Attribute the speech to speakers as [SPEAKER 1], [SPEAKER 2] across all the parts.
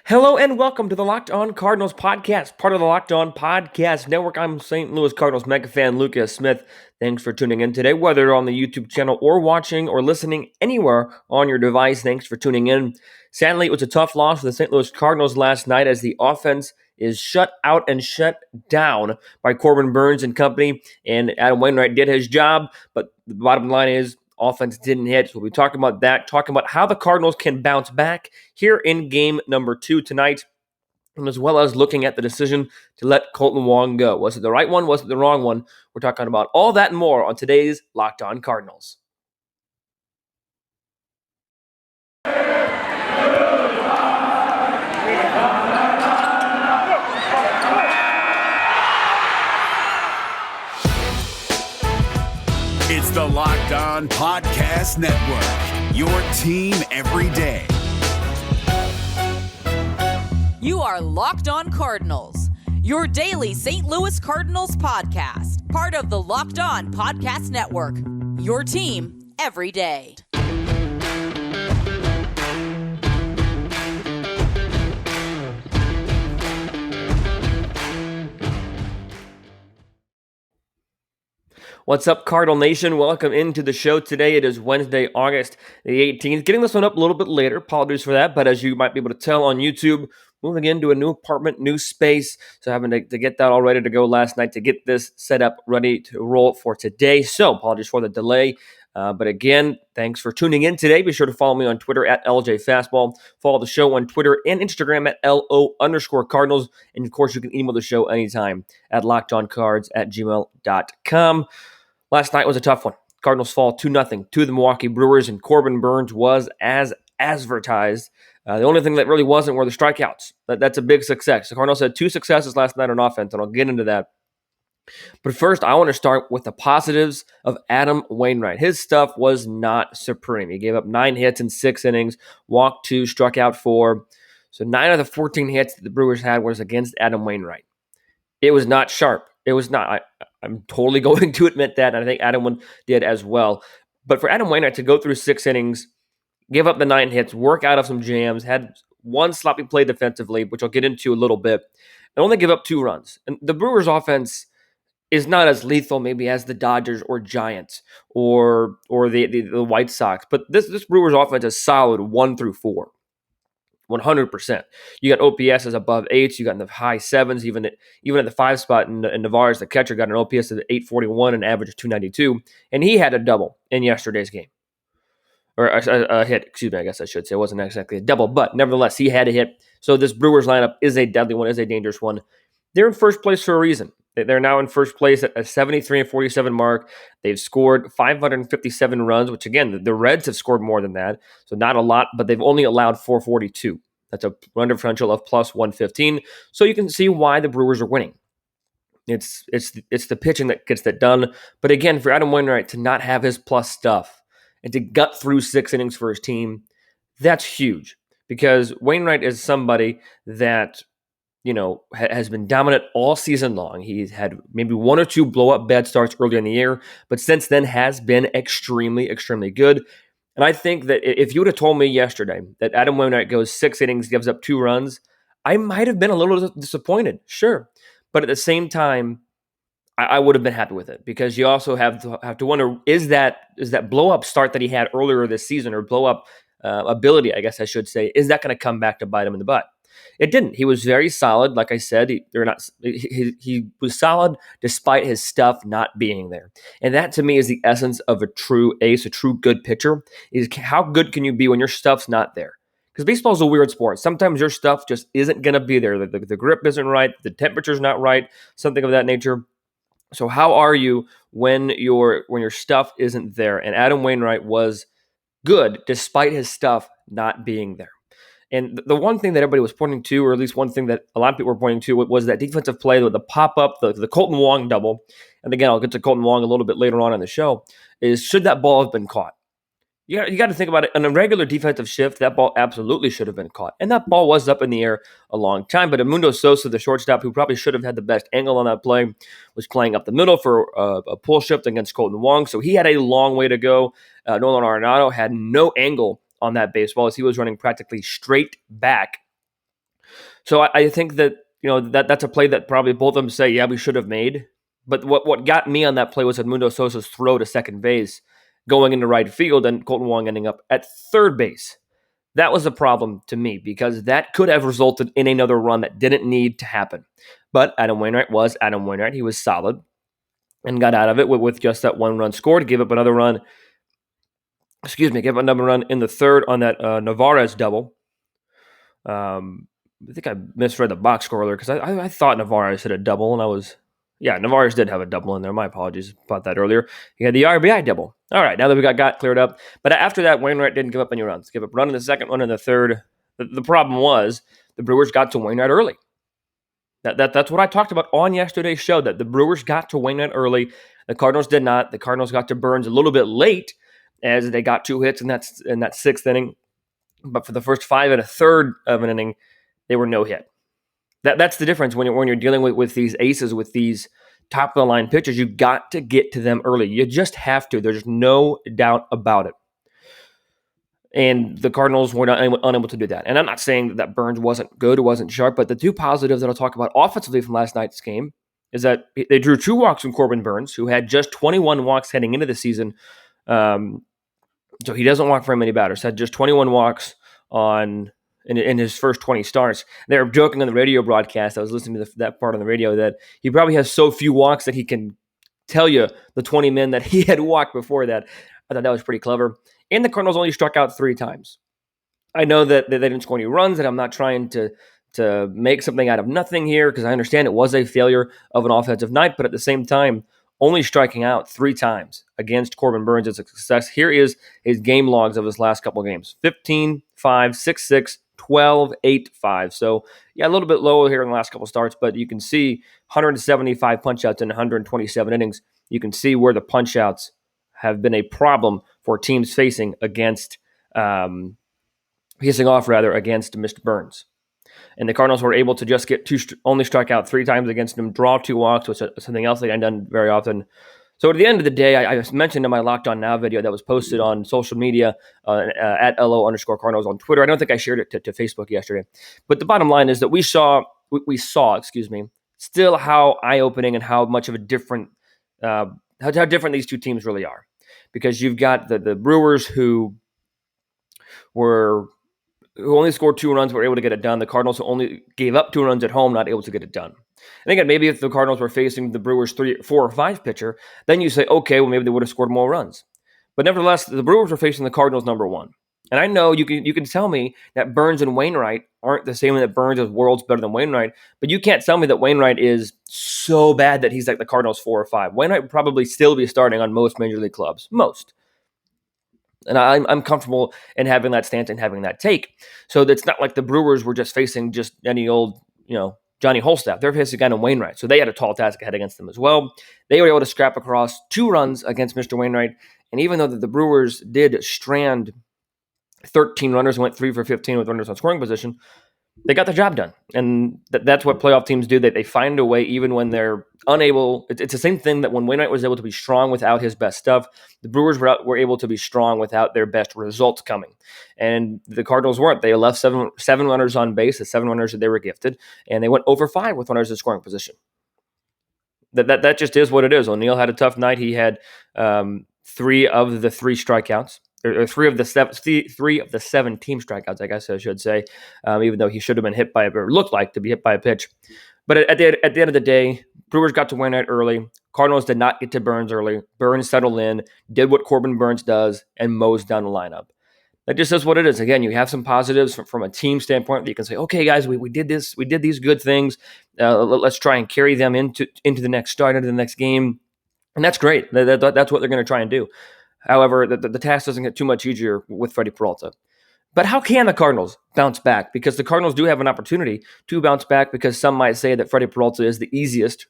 [SPEAKER 1] Hello and welcome to the Locked On Cardinals podcast, part of the Locked On Podcast Network. I'm St. Louis Cardinals mega fan Lucas Smith. Thanks for tuning in today, whether on the YouTube channel or watching or listening anywhere on your device. Thanks for tuning in. Sadly, it was a tough loss for the St. Louis Cardinals last night as the offense is shut out and shut down by Corbin Burnes and company, and Adam Wainwright did his job, but the bottom line is offense didn't hit. So we'll be talking about that, talking about how the Cardinals can bounce back here in game number 2 tonight, and as well as looking at the decision to let Colton Wong go. Was it the right one? Was it the wrong one? We're talking about all that and more on today's Locked On Cardinals.
[SPEAKER 2] It's the Locked On Podcast Network, your team every day.
[SPEAKER 3] You are Locked On Cardinals, your daily St. Louis Cardinals podcast, part of the Locked On Podcast Network, your team every day.
[SPEAKER 1] What's up, Cardinal Nation? Welcome into the show today. It is Wednesday, August the 18th. Getting this one up a little bit later. Apologies for that, but as you might be able to tell on YouTube, moving into a new apartment, new space. So having to get that all ready to go last night to get this set up, ready to roll for today. So apologies for the delay. But again, thanks for tuning in today. Be sure to follow me on Twitter at LJ Fastball. Follow the show on Twitter and Instagram at LO_Cardinals. And of course, you can email the show anytime at lockedoncards@gmail.com. Last night was a tough one. Cardinals fall 2-0 to the Milwaukee Brewers, and Corbin Burnes was as advertised. The only thing that really wasn't were the strikeouts. That's a big success. The Cardinals had 2 successes last night on offense, and I'll get into that. But first, I want to start with the positives of Adam Wainwright. His stuff was not supreme. He gave up 9 hits in 6 innings, walked 2, struck out 4. So 9 of the 14 hits that the Brewers had was against Adam Wainwright. It was not sharp. It was not. I'm totally going to admit that, and I think Adam did as well. But for Adam Wainwright to go through 6 innings, give up the 9 hits, work out of some jams, had 1 sloppy play defensively, which I'll get into a little bit, and only give up 2 runs. And the Brewers' offense is not as lethal maybe as the Dodgers or Giants or the White Sox, but this Brewers offense is solid 1 through 4. 100%. You got OPS above 8s. You got in the high 7s, even at the 5 spot. And Navarez, the catcher, got an OPS of 841 and average of 292. And he had a double in yesterday's game. Or a hit, excuse me, I guess I should say. It wasn't exactly a double, but nevertheless, he had a hit. So this Brewers lineup is a deadly one, is a dangerous one. They're in first place for a reason. They're now in first place at a 73-47 mark. They've scored 557 runs, which again, the Reds have scored more than that. So not a lot, but they've only allowed 442. That's a run differential of plus 115. So you can see why the Brewers are winning. It's the pitching that gets that done. But again, for Adam Wainwright to not have his plus stuff and to gut through 6 innings for his team, that's huge. Because Wainwright is somebody that has been dominant all season long. He's had maybe 1 or 2 blow-up bad starts earlier in the year, but since then has been extremely, extremely good. And I think that if you would have told me yesterday that Adam Wainwright goes 6 innings, gives up 2 runs, I might have been a little disappointed, sure. But at the same time, I would have been happy with it because you also have to wonder, is that blow-up start that he had earlier this season, or blow-up ability, I guess I should say, is that going to come back to bite him in the butt? It didn't. He was very solid. Like I said, he was solid despite his stuff not being there. And that to me is the essence of a true ace, a true good pitcher, is how good can you be when your stuff's not there? Because baseball is a weird sport. Sometimes your stuff just isn't going to be there. The grip isn't right. The temperature's not right. Something of that nature. So how are you when your stuff isn't there? And Adam Wainwright was good despite his stuff not being there. And the one thing that everybody was pointing to, or at least one thing that a lot of people were pointing to, was that defensive play with the pop-up, the Colton Wong double. And again, I'll get to Colton Wong a little bit later on in the show, is should that ball have been caught? You got to think about it. On a regular defensive shift, that ball absolutely should have been caught. And that ball was up in the air a long time. But Edmundo Sosa, the shortstop, who probably should have had the best angle on that play, was playing up the middle for a pull shift against Colton Wong. So he had a long way to go. Nolan Arenado had no angle on that baseball as he was running practically straight back So I think that, that's a play that probably both of them say, yeah, we should have made. But what got me on that play was Edmundo Sosa's throw to second base going into right field and Colton Wong ending up at third base. That was a problem to me because that could have resulted in another run that didn't need to happen. But Adam Wainwright was Adam Wainwright. He was solid and got out of it with just that one run scored. Gave up another run. Gave up another run in the third on that Navarez double. I think I misread the box score earlier because I thought Navarez hit a double, and Navarez did have a double in there. My apologies about that earlier. He had the RBI double. All right, now that we got cleared up. But after that, Wainwright didn't give up any runs. Give up a run in the second, one in the third. The problem was the Brewers got to Wainwright early. That's what I talked about on yesterday's show, that the Brewers got to Wainwright early. The Cardinals did not. The Cardinals got to Burnes a little bit late as they got 2 hits in that sixth inning. But for the first 5 and a third of an inning, they were no hit. That's the difference when you're dealing with these aces, with these top of the line pitchers. You got to get to them early. You just have to. There's no doubt about it. And the Cardinals were unable to do that. And I'm not saying that Burnes wasn't good or wasn't sharp, but the two positives that I'll talk about offensively from last night's game is that they drew 2 walks from Corbin Burnes, who had just 21 walks heading into the season. So he doesn't walk very many batters. Had just 21 walks in his first 20 starts. They were joking on the radio broadcast. I was listening to that part on the radio that he probably has so few walks that he can tell you the 20 men that he had walked before that. I thought that was pretty clever. And the Cardinals only struck out 3 times. I know that they didn't score any runs, and I'm not trying to make something out of nothing here because I understand it was a failure of an offensive night, but at the same time, only striking out 3 times against Corbin Burnes is a success. Here is his game logs of his last couple of games. 15, 5, 6, 6, 12, 8, 5. So, yeah, a little bit lower here in the last couple of starts, but you can see 175 punch-outs in 127 innings. You can see where the punch-outs have been a problem for teams facing off against Mr. Burnes. And the Cardinals were able to just only strike out 3 times against him, draw 2 walks, which is something else they hadn't done very often. So at the end of the day, I mentioned in my Locked On Now video that was posted on social media at LO_Cardinals on Twitter. I don't think I shared it to Facebook yesterday. But the bottom line is that we saw, still how eye-opening and how much of a different, how different these two teams really are. Because you've got the Brewers who only scored 2 runs, but were able to get it done. The Cardinals only gave up 2 runs at home, not able to get it done. And again, maybe if the Cardinals were facing the Brewers 3, 4, or 5 pitcher, then you say, okay, well, maybe they would have scored more runs. But nevertheless, the Brewers were facing the Cardinals number 1. And I know you can tell me that Burnes and Wainwright aren't the same, and that Burnes is worlds better than Wainwright, but you can't tell me that Wainwright is so bad that he's like the Cardinals 4 or 5. Wainwright would probably still be starting on most major league clubs. Most. And I'm comfortable in having that stance and having that take. So it's not like the Brewers were just facing just any old, Johnny Holstaff. They're facing a guy named Wainwright. So they had a tall task ahead against them as well. They were able to scrap across 2 runs against Mr. Wainwright. And even though the Brewers did strand 13 runners and went 3 for 15 with runners on scoring position, they got the job done. And that's what playoff teams do. They find a way even when they're unable. It's the same thing that when Wainwright was able to be strong without his best stuff, the Brewers were able to be strong without their best results coming. And the Cardinals weren't. They left seven runners on base, the 7 runners that they were gifted, and they went over 5 with runners in scoring position. That just is what it is. O'Neill had a tough night. He had 3 of the 3 strikeouts. Or 3 of the 7 team strikeouts, I guess I should say, even though he should have been hit by, or looked like to be hit by a pitch. But at the end of the day, Brewers got to Wainwright early. Cardinals did not get to Burnes early. Burnes settled in, did what Corbin Burnes does, and mows down the lineup. That just is what it is. Again, you have some positives from a team standpoint that you can say, okay, guys, we did this. We did these good things. Let's try and carry them into the next start, into the next game. And that's great. That's what they're going to try and do. However, the task doesn't get too much easier with Freddy Peralta. But how can the Cardinals bounce back? Because the Cardinals do have an opportunity to bounce back, because some might say that Freddy Peralta is the easiest,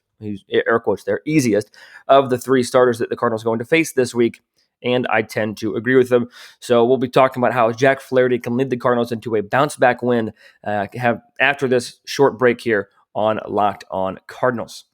[SPEAKER 1] air quotes there, easiest of the 3 starters that the Cardinals are going to face this week. And I tend to agree with them. So we'll be talking about how Jack Flaherty can lead the Cardinals into a bounce-back win after this short break here on Locked On Cardinals.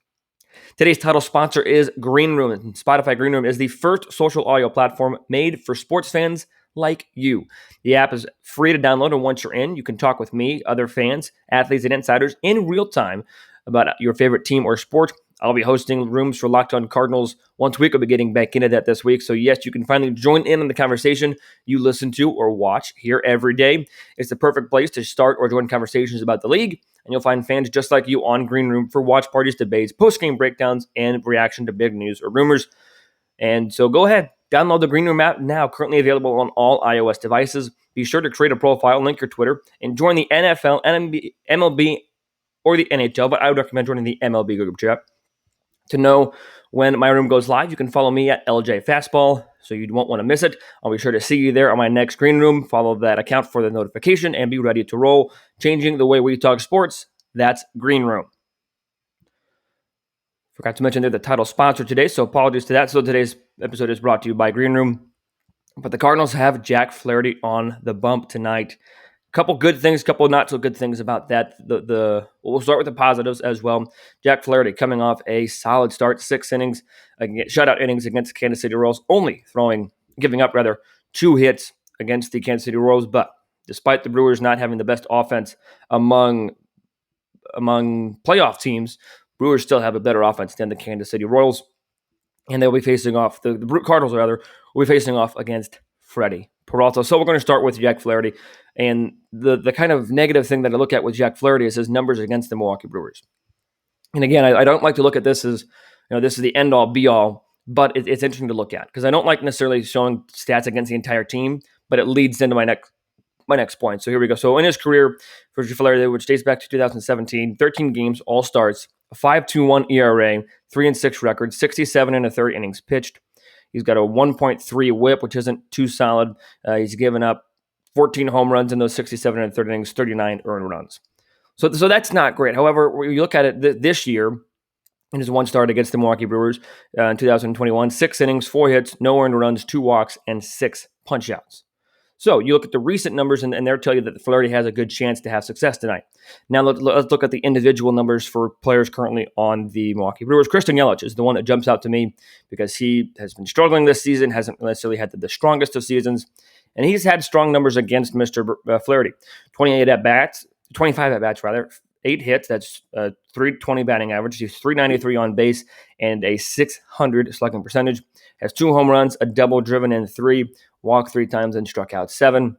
[SPEAKER 1] Today's title sponsor is Green Room. And Spotify Green Room is the first social audio platform made for sports fans like you. The app is free to download, and once you're in, you can talk with me, other fans, athletes, and insiders in real time about your favorite team or sport. I'll be hosting rooms for Locked On Cardinals once a week. I'll be getting back into that this week. So yes, you can finally join in on the conversation you listen to or watch here every day. It's the perfect place to start or join conversations about the league, and you'll find fans just like you on Green Room for watch parties, debates, post-game breakdowns, and reaction to big news or rumors. And so go ahead, download the Green Room app now, currently available on all iOS devices. Be sure to create a profile, link your Twitter, and join the NFL, MLB, or the NHL, but I would recommend joining the MLB group chat. To know when my room goes live, you can follow me at LJ Fastball, so you won't want to miss it. I'll be sure to see you there on my next Green Room. Follow that account for the notification and be ready to roll. Changing the way we talk sports, that's Green Room. Forgot to mention they're the title sponsor today, so apologies to that. So today's episode is brought to you by Green Room. But the Cardinals have Jack Flaherty on the bump tonight. Couple good things, couple not so good things about that. We'll start with the positives as well. Jack Flaherty coming off a solid start, 6 innings, shutout innings against the Kansas City Royals, giving up 2 hits against the Kansas City Royals. But despite the Brewers not having the best offense among playoff teams, Brewers still have a better offense than the Kansas City Royals, and they'll be facing off the Cardinals will be facing off against Flaherty Peralta. So we're going to start with Jack Flaherty. And the kind of negative thing that I look at with Jack Flaherty is his numbers against the Milwaukee Brewers. And again, I don't like to look at this as, this is the end-all, be-all, but it's interesting to look at because I don't like necessarily showing stats against the entire team, but it leads into my next point. So here we go. So in his career for Flaherty, which dates back to 2017, 13 games, all starts, a 5.21 ERA, 3-6 record, 67 1/3 innings pitched. He's got a 1.3 whip, which isn't too solid. He's given up 14 home runs in those 67 1/3 innings, 39 earned runs. So that's not great. However, when you look at it this year, in his one start against the Milwaukee Brewers in 2021, 6 innings, 4 hits, no earned runs, 2 walks, and 6 punch-outs. So you look at the recent numbers, and they'll tell you that Flaherty has a good chance to have success tonight. Now let's look at the individual numbers for players currently on the Milwaukee Brewers. Christian Yelich is the one that jumps out to me because he has been struggling this season, hasn't necessarily had the strongest of seasons, and he's had strong numbers against Mr. Flaherty. 25 at-bats, 8 hits, that's 320 batting average. He's 393 on base and a 600 slugging percentage. Has 2 home runs, a double driven in 3, walked 3 times and struck out 7.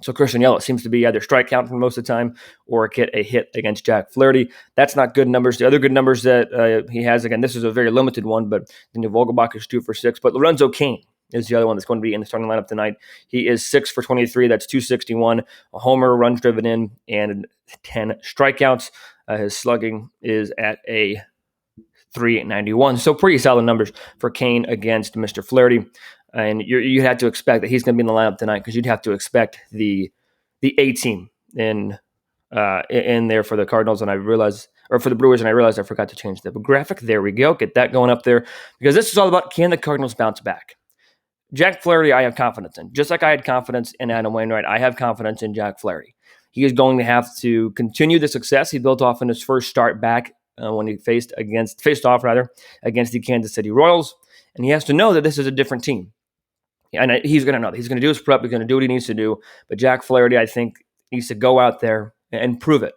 [SPEAKER 1] So Christian Yelich seems to be either strike out for most of the time or get a hit against Jack Flaherty. That's not good numbers. The other good numbers that he has, again, this is a very limited one, but Vogelbach is 2 for 6. But Lorenzo Cain is the other one that's going to be in the starting lineup tonight. He is 6 for 23. That's 261, a homer, runs driven in, and 10 strikeouts. His slugging is at a 391. So pretty solid numbers for Cain against Mr. Flaherty. And you had to expect that he's going to be in the lineup tonight because you'd have to expect the A team in there for the Cardinals. And for the Brewers, and I realized I forgot to change the graphic. There we go. Get that going up there because this is all about, can the Cardinals bounce back? Jack Flaherty, I have confidence in. Just like I had confidence in Adam Wainwright, I have confidence in Jack Flaherty. He is going to have to continue the success he built off in his first start back when he faced off against the Kansas City Royals. And he has to know that this is a different team. And he's going to know that. He's going to do his prep. He's going to do what he needs to do. But Jack Flaherty, I think, needs to go out there and prove it.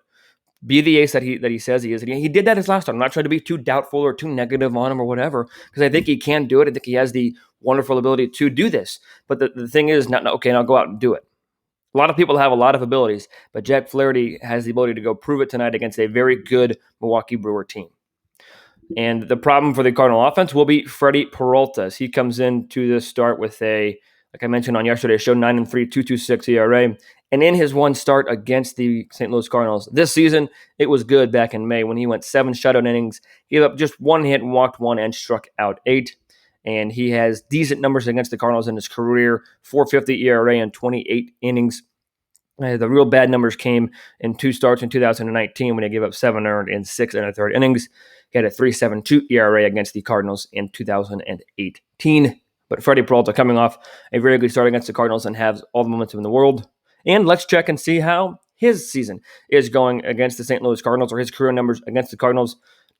[SPEAKER 1] Be the ace that he says he is. And he did that his last time. I'm not trying to be too doubtful or too negative on him or whatever, because I think he can do it. I think he has the wonderful ability to do this. But the thing is, now go out and do it. A lot of people have a lot of abilities, but Jack Flaherty has the ability to go prove it tonight against a very good Milwaukee Brewer team. And the problem for the Cardinal offense will be Flaherty Peralta. He comes into this start with like I mentioned on yesterday's show, 9-3, 2.26 ERA. And in his one start against the St. Louis Cardinals this season, it was good back in May when he went 7 shutout innings, gave up just 1 hit and walked 1 and struck out 8. And he has decent numbers against the Cardinals in his career, 4.50 ERA in 28 innings. The real bad numbers came in 2 starts in 2019 when he gave up 7 earned in 6 1/3 innings. He had a 3.72 ERA against the Cardinals in 2018. But Flaherty Peralta coming off a very good start against the Cardinals and has all the momentum in the world. And let's check and see how his season is going against the St. Louis Cardinals, or his career numbers against the Cardinals.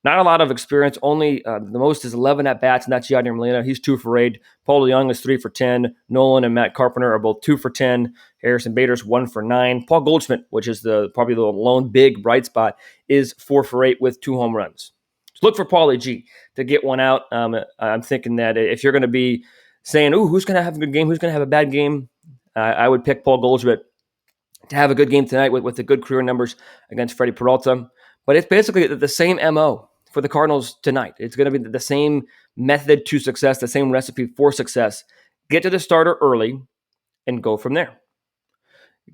[SPEAKER 1] Not a lot of experience. Only the most is 11 at-bats, and that's Yadier Molina. He's 2 for 8. Paul DeJong is 3 for 10. Nolan and Matt Carpenter are both 2 for 10. Harrison Bader's 1 for 9. Paul Goldschmidt, which is probably the lone big bright spot, is 4 for 8 with 2 home runs. So look for Paulie G to get one out. I'm thinking that if you're going to be saying, "Ooh, who's going to have a good game? Who's going to have a bad game?" I would pick Paul Goldschmidt to have a good game tonight with the good career numbers against Freddie Peralta. But it's basically the same MO for the Cardinals tonight. It's going to be the same method to success, the same recipe for success. Get to the starter early and go from there.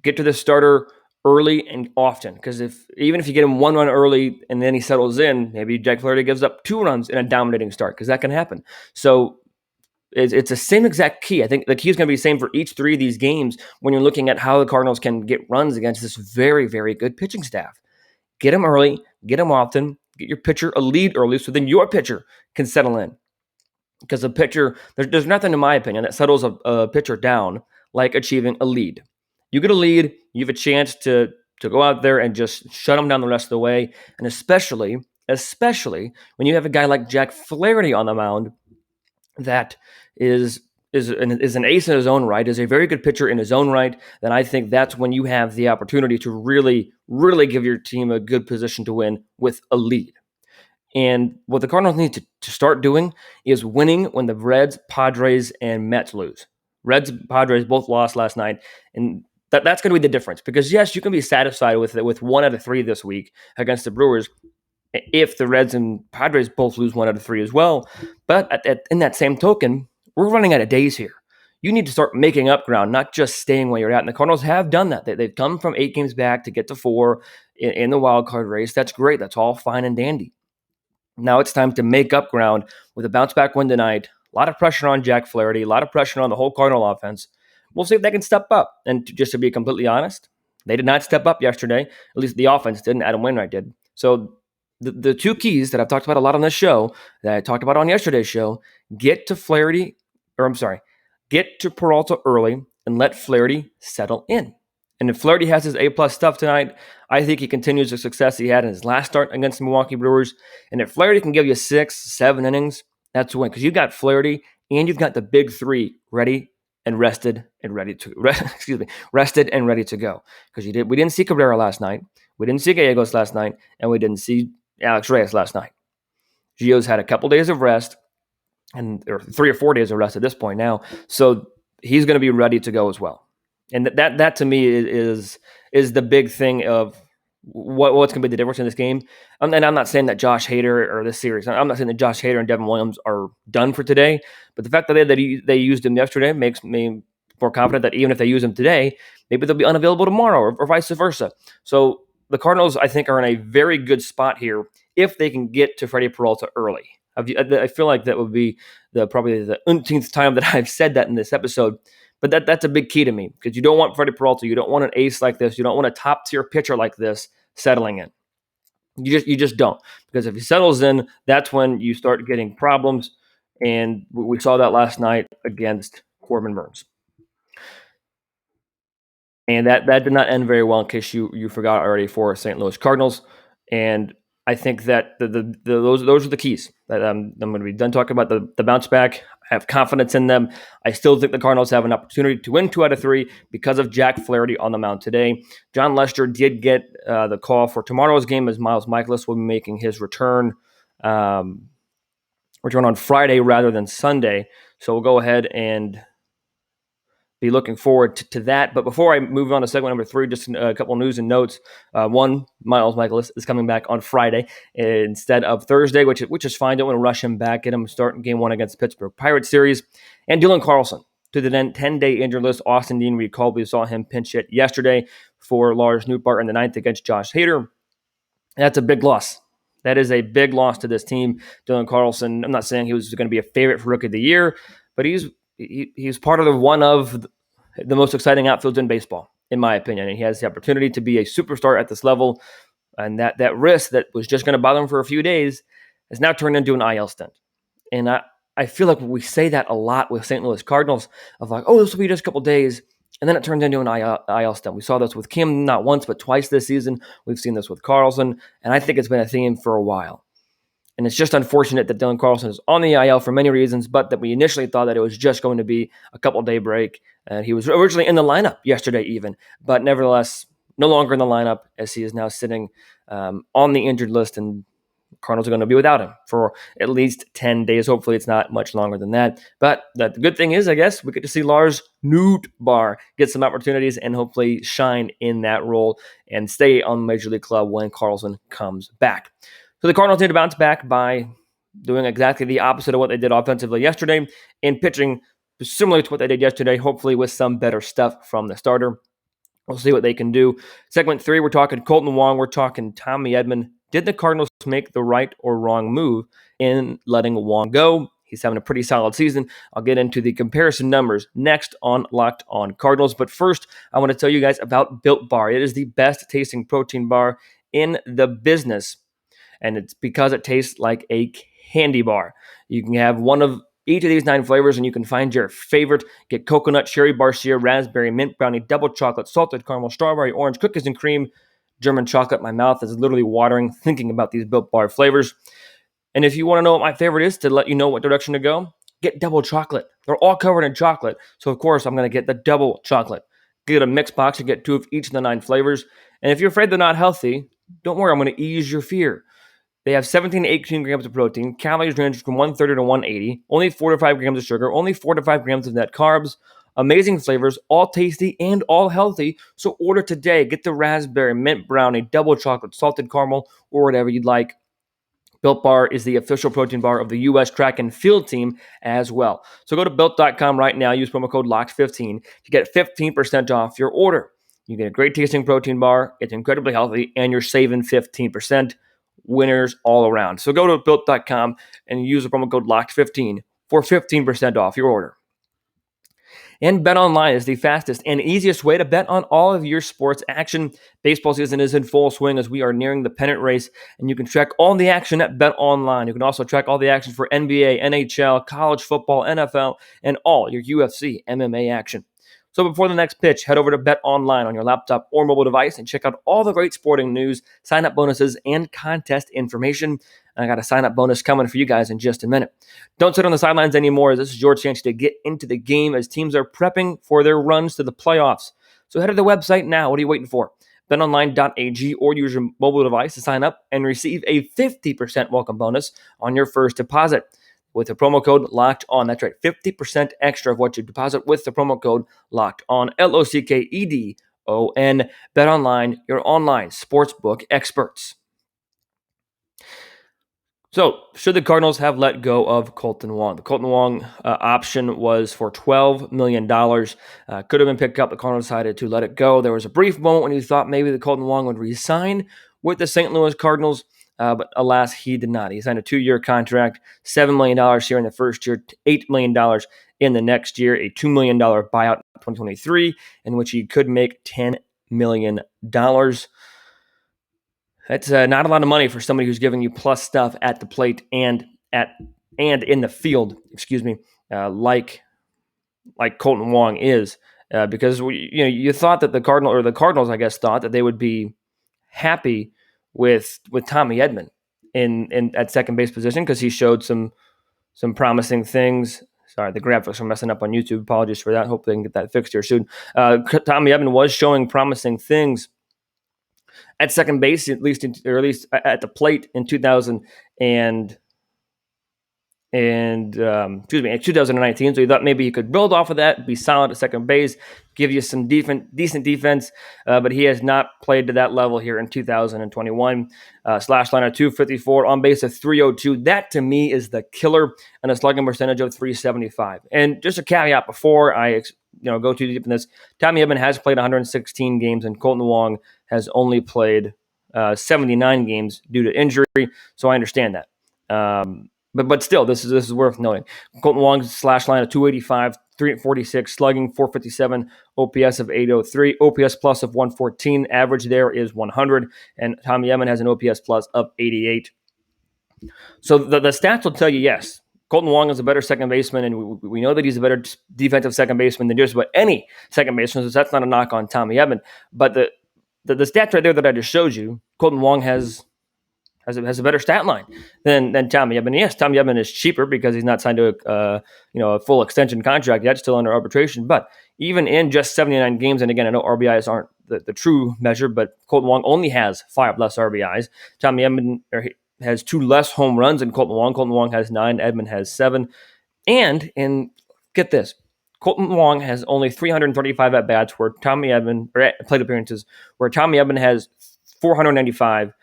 [SPEAKER 1] Get to the starter early and often, because even if you get him 1 run early and then he settles in, maybe Jack Flaherty gives up 2 runs in a dominating start, because that can happen. So it's the same exact key. I think the key is going to be the same for each 3 of these games when you're looking at how the Cardinals can get runs against this very, very good pitching staff. Get them early, get them often, get your pitcher a lead early so then your pitcher can settle in. Because a pitcher, there's nothing in my opinion that settles a pitcher down like achieving a lead. You get a lead, you have a chance to go out there and just shut them down the rest of the way. And especially when you have a guy like Jack Flaherty on the mound that is an ace in his own right, is a very good pitcher in his own right, then I think that's when you have the opportunity to really, really give your team a good position to win with a lead. And what the Cardinals need to start doing is winning when the Reds, Padres, and Mets lose. Reds, Padres both lost last night, and that's going to be the difference. Because yes, you can be satisfied with 1 out of 3 this week against the Brewers if the Reds and Padres both lose 1 out of 3 as well. But in that same token, we're running out of days here. You need to start making up ground, not just staying where you're at. And the Cardinals have done that. They've come from 8 games back to get to 4 in the wild card race. That's great. That's all fine and dandy. Now it's time to make up ground with a bounce-back win tonight. A lot of pressure on Jack Flaherty, a lot of pressure on the whole Cardinal offense. We'll see if they can step up. And just to be completely honest, they did not step up yesterday. At least the offense didn't. Adam Wainwright did. So the 2 keys that I've talked about a lot on this show, that I talked about on yesterday's show, get to Peralta early and let Flaherty settle in. And if Flaherty has his A-plus stuff tonight, I think he continues the success he had in his last start against the Milwaukee Brewers. And if Flaherty can give you 6, 7 innings, that's a win. Because you've got Flaherty and you've got the big 3 ready and rested and ready to rested and ready to go. Because we didn't see Cabrera last night, we didn't see Gallegos last night, and we didn't see Alex Reyes last night. Gio's had a couple days of rest, or 3 or 4 days of rest at this point now, so he's going to be ready to go as well. And that to me is the big thing of what's going to be the difference in this game. And I'm not saying that Josh Hader or this series, I'm not saying that Josh Hader and Devin Williams are done for today, but the fact that they used him yesterday makes me more confident that even if they use him today, maybe they'll be unavailable tomorrow or vice versa. So the Cardinals, I think, are in a very good spot here if they can get to Freddie Peralta early. I feel like that would be probably the umpteenth time that I've said that in this episode. But that's a big key to me, because you don't want Freddie Peralta, you don't want an ace like this, you don't want a top-tier pitcher like this settling in. You just don't. Because if he settles in, that's when you start getting problems. And we saw that last night against Corbin Burnes. And that did not end very well, in case you forgot already, for St. Louis Cardinals. And I think that those are the keys. That I'm going to be done talking about the bounce back. I have confidence in them. I still think the Cardinals have an opportunity to win 2 out of 3 because of Jack Flaherty on the mound today. John Lester did get the call for tomorrow's game, as Miles Michaelis will be making his return on Friday rather than Sunday. So we'll go ahead and be looking forward to that. But before I move on to segment number 3, just a couple news and notes. One, Miles Michaelis is coming back on Friday instead of Thursday, which is fine. Don't want to rush him back. Get him starting game 1 against the Pittsburgh Pirates series. And Dylan Carlson to the 10-day injured list. Austin Dean recalled. We saw him pinch hit yesterday for Lars Nootbaar in the 9th against Josh Hader. That's a big loss. That is a big loss to this team. Dylan Carlson, I'm not saying he was going to be a favorite for Rookie of the Year, but he's part of one of the most exciting outfields in baseball, in my opinion. And he has the opportunity to be a superstar at this level. And that wrist that was just going to bother him for a few days has now turned into an IL stint. And I feel like we say that a lot with St. Louis Cardinals, of like, oh, this will be just a couple days. And then it turns into an IL stint. We saw this with Kim not once, but twice this season. We've seen this with Carlson. And I think it's been a theme for a while. And it's just unfortunate that Dylan Carlson is on the IL for many reasons, but that we initially thought that it was just going to be a couple-day break. And he was originally in the lineup yesterday even, but nevertheless, no longer in the lineup as he is now sitting on the injured list, and Cardinals are going to be without him for at least 10 days. Hopefully it's not much longer than that. But the good thing is, I guess, we get to see Lars Nootbaar get some opportunities and hopefully shine in that role and stay on the Major League club when Carlson comes back. So the Cardinals need to bounce back by doing exactly the opposite of what they did offensively yesterday and pitching similar to what they did yesterday, hopefully with some better stuff from the starter. We'll see what they can do. Segment 3, we're talking Kolten Wong. We're talking Tommy Edman. Did the Cardinals make the right or wrong move in letting Wong go? He's having a pretty solid season. I'll get into the comparison numbers next on Locked On Cardinals. But first, I want to tell you guys about Built Bar. It is the best tasting protein bar in the business, and it's because it tastes like a candy bar. You can have one of each of these 9 flavors, and you can find your favorite. Get coconut, cherry barcia, raspberry, mint brownie, double chocolate, salted caramel, strawberry, orange, cookies and cream, German chocolate. My mouth is literally watering thinking about these Built Bar flavors. And if you want to know what my favorite is to let you know what direction to go, get double chocolate. They're all covered in chocolate. So, of course, I'm going to get the double chocolate. Get a mixed box and get 2 of each of the 9 flavors. And if you're afraid they're not healthy, don't worry. I'm going to ease your fear. They have 17 to 18 grams of protein. Calories range from 130 to 180. Only 4 to 5 grams of sugar. Only 4 to 5 grams of net carbs. Amazing flavors, all tasty and all healthy. So order today. Get the raspberry, mint brownie, double chocolate, salted caramel, or whatever you'd like. Built Bar is the official protein bar of the U.S. track and field team as well. So go to Built.com right now. Use promo code LOCKED15 to get 15% off your order. You get a great tasting protein bar. It's incredibly healthy, and you're saving 15%. Winners all around. So go to Built.com and use the promo code LOCKED15 for 15% off your order. And BetOnline is the fastest and easiest way to bet on all of your sports action. Baseball season is in full swing as we are nearing the pennant race, and you can track all the action at BetOnline. You can also track all the action for NBA, NHL, college football, NFL, and all your UFC, MMA action. So before the next pitch, head over to BetOnline on your laptop or mobile device and check out all the great sporting news, sign-up bonuses, and contest information. And I got a sign-up bonus coming for you guys in just a minute. Don't sit on the sidelines anymore. This is your chance to get into the game as teams are prepping for their runs to the playoffs. So head to the website now. What are you waiting for? BetOnline.ag or use your mobile device to sign up and receive a 50% welcome bonus on your first deposit. With the promo code Locked On. That's right, 50% extra of what you deposit with the promo code Locked On, LOCKEDON. BetOnline, your online sportsbook experts. So, should the Cardinals have let go of Kolten Wong? The Kolten Wong option was for $12 million. Could have been picked up. The Cardinals decided to let it go. There was a brief moment when you thought maybe the Kolten Wong would resign with the St. Louis Cardinals. But alas, he did not. He signed a 2-year contract, $7 million here in the first year, $8 million in the next year, a $2 million buyout in 2023, in which he could make $10 million. That's not a lot of money for somebody who's giving you plus stuff at the plate and in the field, like Kolten Wong is, because you thought that the Cardinals, I guess, thought that they would be happy with Tommy Edman in at second base position because he showed some promising things. Sorry, the graphics are messing up on YouTube. Apologies for that. Hope they can get that fixed here soon. Tommy Edman was showing promising things at second base, at least at the plate in 2019. So you thought maybe he could build off of that, be solid at second base, give you some decent defense, but he has not played to that level here in 2021. Slash line of 254, on base of 302. That to me is the killer, and a slugging percentage of 375. And just a caveat before I go too deep in this, Tommy Edman has played 116 games, and Kolten Wong has only played 79 games due to injury. So I understand that. But still, this is worth noting. Kolten Wong's slash line of 285, 346, slugging 457, OPS of 803, OPS plus of 114, average there is 100, and Tommy Edman has an OPS plus of 88. So the stats will tell you, yes, Kolten Wong is a better second baseman, and we know that he's a better defensive second baseman than just about any second baseman, so that's not a knock on Tommy Edman. But the stats right there that I just showed you, Kolten Wong has has a better stat line than Tommy Edman. Yes, Tommy Edman is cheaper because he's not signed to a full extension contract yet, still under arbitration. But even in just 79 games, and again, I know RBIs aren't the true measure, but Colton Wong only has 5 less RBIs. Tommy Edman has 2 less home runs than Colton Wong. Colton Wong has 9, Edman has 7. And get this, Colton Wong has only 335 at bats, where Tommy Edman, or plate appearances, where Tommy Edman has 495.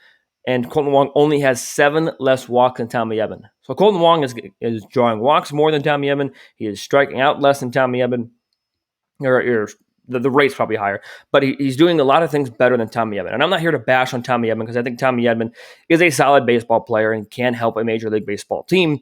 [SPEAKER 1] And Colton Wong only has 7 less walks than Tommy Edman. So Colton Wong is drawing walks more than Tommy Edman. He is striking out less than Tommy Edman. The rate's probably higher, but he's doing a lot of things better than Tommy Edman. And I'm not here to bash on Tommy Edman because I think Tommy Edman is a solid baseball player and can help a Major League Baseball team.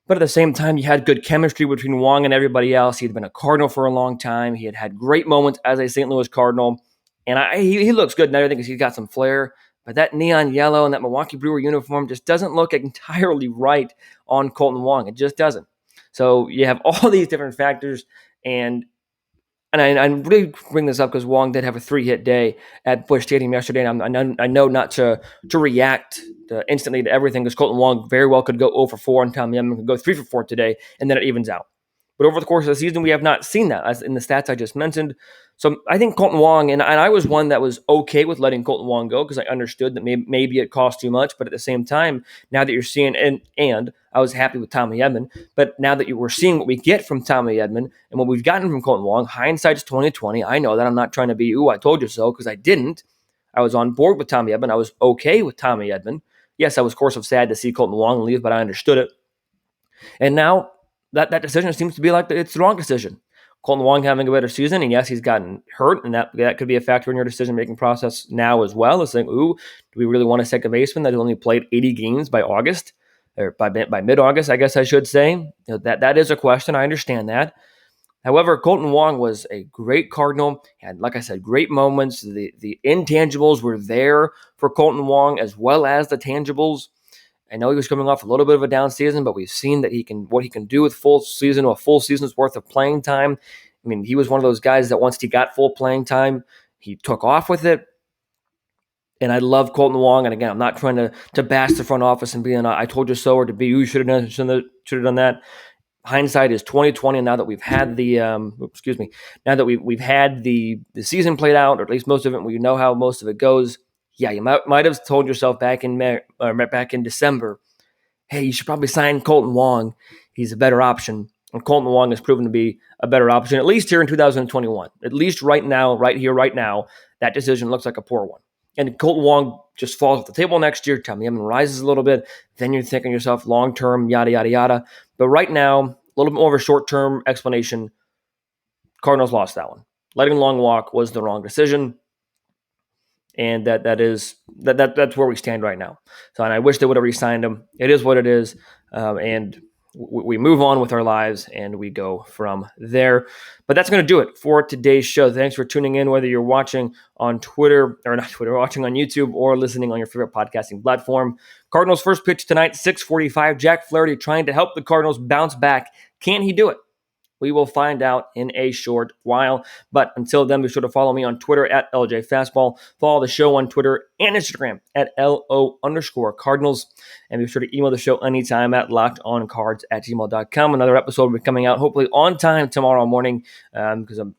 [SPEAKER 1] But at the same time, you had good chemistry between Wong and everybody else. He had been a Cardinal for a long time. He had great moments as a St. Louis Cardinal. And he looks good and everything because he's got some flair. But that neon yellow and that Milwaukee Brewer uniform just doesn't look entirely right on Colton Wong. It just doesn't. So you have all these different factors. And I really bring this up because Wong did have a 3-hit day at Busch Stadium yesterday. And I know not to react instantly to everything because Colton Wong very well could go 0 for 4 and Tommy Edman could go 3 for 4 today, and then it evens out. But over the course of the season, we have not seen that, as in the stats I just mentioned. So I think Colton Wong, and I was one that was okay with letting Colton Wong go because I understood that maybe it cost too much. But at the same time, now that you're seeing, and I was happy with Tommy Edman, but now that we're seeing what we get from Tommy Edman and what we've gotten from Colton Wong, hindsight's 2020. I know that I'm not trying to be, I told you so, because I didn't. I was on board with Tommy Edman. I was okay with Tommy Edman. Yes, I was, of course, sad to see Colton Wong leave, but I understood it. And now that decision seems to be like it's the wrong decision. Colton Wong having a better season, and yes, he's gotten hurt, and that could be a factor in your decision-making process now as well. It's like, do we really want a second baseman that only played 80 games by August, or by mid-August, I guess I should say? That is a question. I understand that. However, Colton Wong was a great Cardinal, had, like I said, great moments. The intangibles were there for Colton Wong as well as the tangibles. I know he was coming off a little bit of a down season, but we've seen that what he can do with a full season's worth of playing time. I mean, he was one of those guys that once he got full playing time, he took off with it. And I love Colton Wong. And again, I'm not trying to bash the front office and being I told you so, or to be you should have done that. Hindsight is 2020. And now that we've had we've had the season played out, or at least most of it, we know how most of it goes. Yeah, you might have told yourself back in December, hey, you should probably sign Colton Wong. He's a better option. And Colton Wong has proven to be a better option, at least here in 2021. At least right now, that decision looks like a poor one. And Colton Wong just falls off the table next year. Tommy Edman rises a little bit. Then you're thinking to yourself, long-term, yada, yada, yada. But right now, a little bit more of a short-term explanation. Cardinals lost that one. Letting Long walk was the wrong decision. And that's where we stand right now. So, and I wish they would have re-signed him. It is what it is, and we move on with our lives and we go from there. But that's going to do it for today's show. Thanks for tuning in, whether you're watching on watching on YouTube or listening on your favorite podcasting platform. Cardinals first pitch tonight, 6:45. Jack Flaherty trying to help the Cardinals bounce back. Can he do it? We will find out in a short while. But until then, be sure to follow me on Twitter at LJFastball. Follow the show on Twitter and Instagram at LO_Cardinals. And be sure to email the show anytime at lockedoncards@gmail.com. Another episode will be coming out hopefully on time tomorrow morning because I'm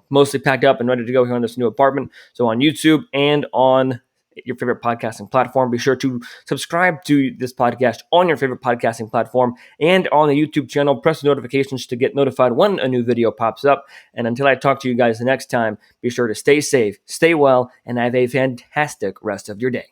[SPEAKER 1] mostly packed up and ready to go here in this new apartment. So on YouTube and on your favorite podcasting platform. Be sure to subscribe to this podcast on your favorite podcasting platform and on the YouTube channel. Press the notifications to get notified when a new video pops up. And until I talk to you guys the next time, be sure to stay safe, stay well, and have a fantastic rest of your day.